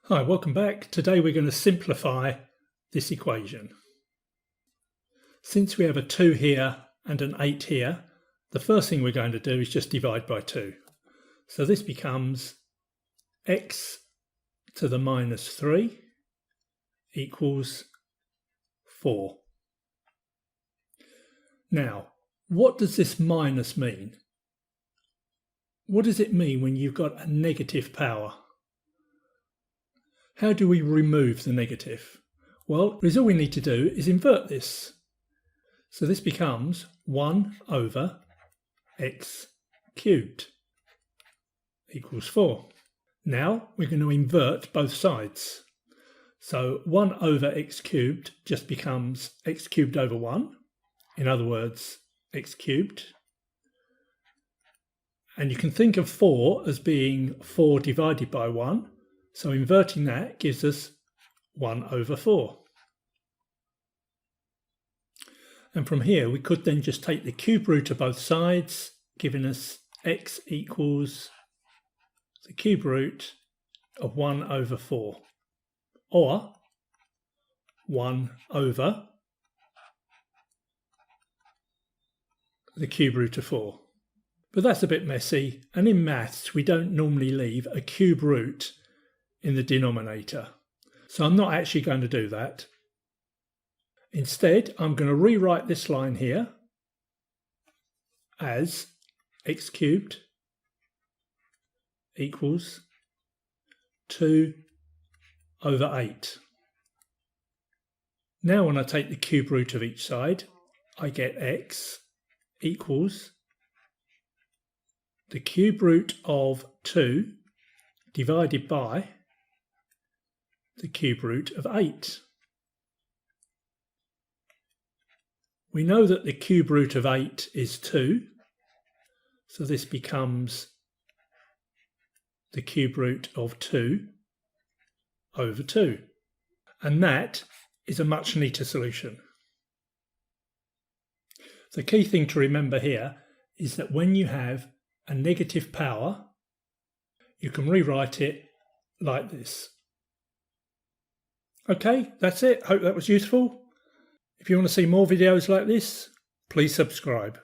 Hi, welcome back. Today we're going to simplify this equation. Since we have a 2 here and an 8 here, the first thing we're going to do is just divide by 2. So this becomes x to the minus 3 equals 4. Now, what does this minus mean? What does it mean when you've got a negative power? How do we remove the negative? Well, all we need to do is invert this. So this becomes 1 over x cubed equals 4. Now we're going to invert both sides. So 1 over x cubed just becomes x cubed over 1. In other words, x cubed. And you can think of 4 as being 4 divided by 1. So inverting that gives us 1 over 4. And from here we could then just take the cube root of both sides, giving us x equals the cube root of 1 over 4. Or 1 over the cube root of 4. But that's a bit messy, and in maths we don't normally leave a cube root in the denominator. So I'm not actually going to do that. Instead, I'm going to rewrite this line here as x cubed equals 2 over 8. Now when I take the cube root of each side, I get x equals the cube root of 2 divided by the cube root of 8. We know that the cube root of 8 is 2, so this becomes the cube root of 2 over 2. And that is a much neater solution. The key thing to remember here is that when you have a negative power, you can rewrite it like this. Okay, that's it. Hope that was useful. If you want to see more videos like this, please subscribe.